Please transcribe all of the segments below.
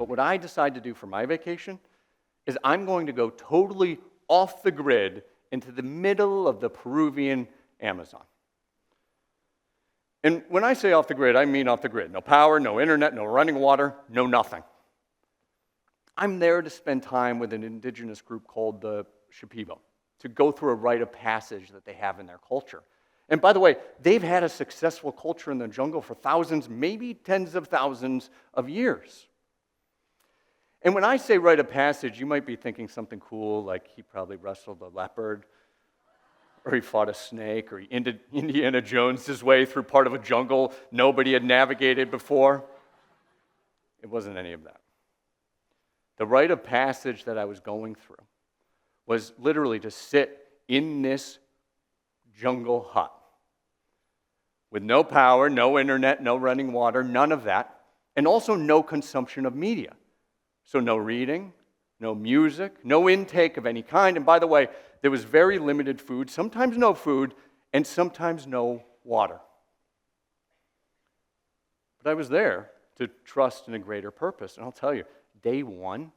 But what I decide to do for my vacation is I'm going to go totally off the grid into the middle of the Peruvian Amazon. And when I say off the grid, I mean off the grid. No power, no internet, no running water, no nothing. I'm there to spend time with an indigenous group called the Shipibo, to go through a rite of passage that they have in their culture. And by the way, they've had a successful culture in the jungle for thousands, maybe tens of thousands of years. And when I say rite of passage, you might be thinking something cool, like he probably wrestled a leopard, or he fought a snake, or he Indiana Jones his way through part of a jungle nobody had navigated before. It wasn't any of that. The rite of passage that I was going through was literally to sit in this jungle hut with no power, no internet, no running water, none of that, and also no consumption of media. So no reading, no music, no intake of any kind. And by the way, there was very limited food, sometimes no food, and sometimes no water. But I was there to trust in a greater purpose. And I'll tell you, day one,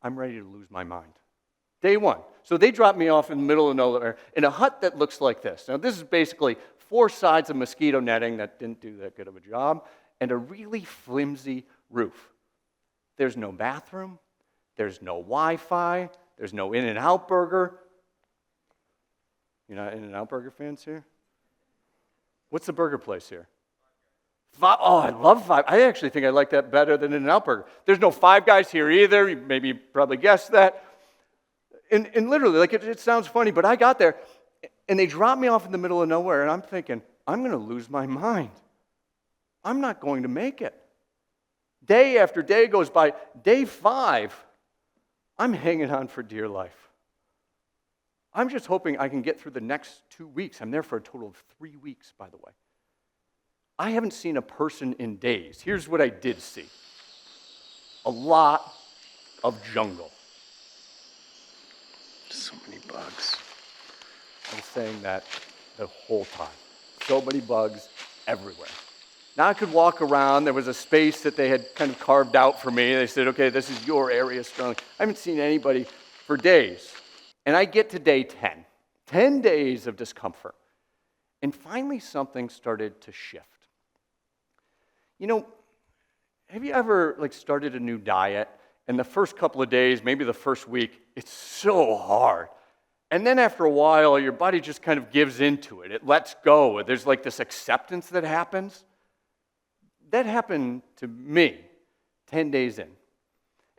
I'm ready to lose my mind. Day one. So they dropped me off in the middle of nowhere in a hut that looks like this. Now, this is basically 4 sides of mosquito netting that didn't do that good of a job, and a really flimsy roof. There's no bathroom. There's no Wi-Fi. There's no In-N-Out Burger. You're not In-N-Out Burger fans here? What's the burger place here? Oh, I love Five. I actually think I like that better than In-N-Out Burger. There's no Five Guys here either. Maybe you probably guessed that. And literally, like it sounds funny, but I got there, and they dropped me off in the middle of nowhere, and I'm thinking, I'm going to lose my mind. I'm not going to make it. Day after day goes by. Day 5, I'm hanging on for dear life. I'm just hoping I can get through the next 2 weeks. I'm there for a total of 3 weeks, by the way. I haven't seen a person in days. Here's what I did see. A lot of jungle. So many bugs. I was saying that the whole time. So many bugs everywhere. Now I could walk around. There was a space that they had kind of carved out for me. They said, okay, this is your area, Sterling. I haven't seen anybody for days. And I get to day 10. 10 days of discomfort. And finally something started to shift. You know, have you ever started a new diet, and the first couple of days, maybe the first week, it's so hard. And then after a while, your body just kind of gives into it. It lets go. There's this acceptance that happens. That happened to me 10 days in.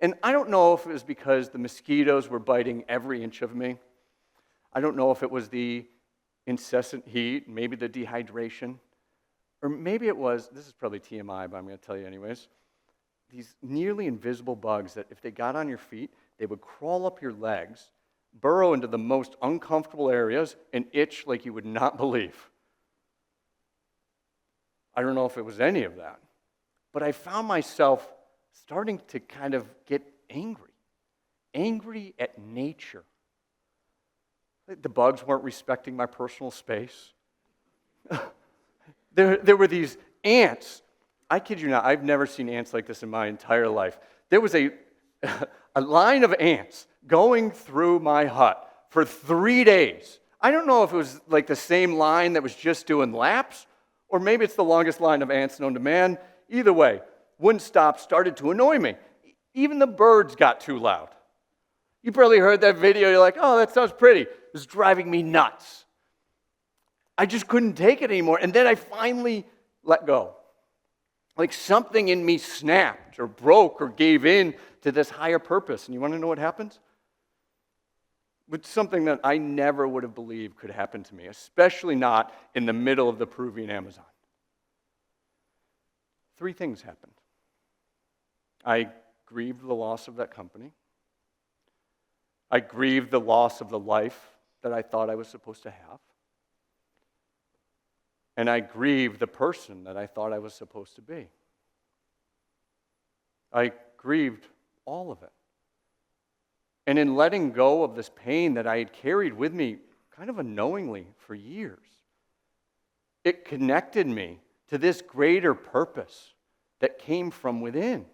And I don't know if it was because the mosquitoes were biting every inch of me. I don't know if it was the incessant heat, maybe the dehydration. Or maybe it was, this is probably TMI, but I'm going to tell you anyways, these nearly invisible bugs that if they got on your feet, they would crawl up your legs, burrow into the most uncomfortable areas, and itch like you would not believe. I don't know if it was any of that, but I found myself starting to kind of get angry at nature. The bugs weren't respecting my personal space. There were these ants. I kid you not, I've never seen ants like this in my entire life. There was a line of ants going through my hut for 3 days. I don't know if it was the same line that was just doing laps, or maybe it's the longest line of ants known to man. Either way, wouldn't stop, started to annoy me. Even the birds got too loud. You probably heard that video, you're like, oh, that sounds pretty. It was driving me nuts. I just couldn't take it anymore. And then I finally let go. Something in me snapped or broke or gave in to this higher purpose. And you want to know what happens? It's something that I never would have believed could happen to me, especially not in the middle of the Peruvian Amazon. 3 things happened. I grieved the loss of that company. I grieved the loss of the life that I thought I was supposed to have. And I grieved the person that I thought I was supposed to be. I grieved all of it. And in letting go of this pain that I had carried with me kind of unknowingly for years, it connected me to this greater purpose that came from within.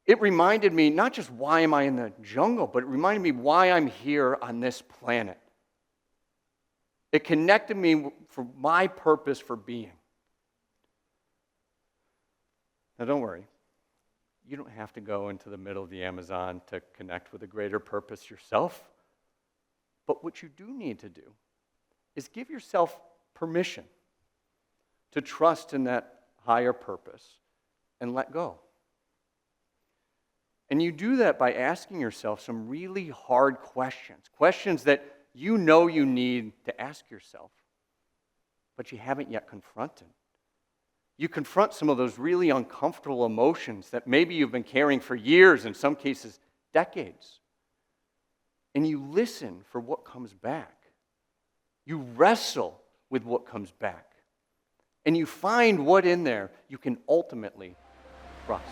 It reminded me not just why am I in the jungle, but it reminded me why I'm here on this planet. It connected me for my purpose for being. Now don't worry. You don't have to go into the middle of the Amazon to connect with a greater purpose yourself. But what you do need to do is give yourself permission to trust in that higher purpose and let go. And you do that by asking yourself some really hard questions that you know you need to ask yourself, but you haven't yet confronted. You confront some of those really uncomfortable emotions that maybe you've been carrying for years, in some cases, decades. And you listen for what comes back. You wrestle with what comes back. And you find what in there you can ultimately trust.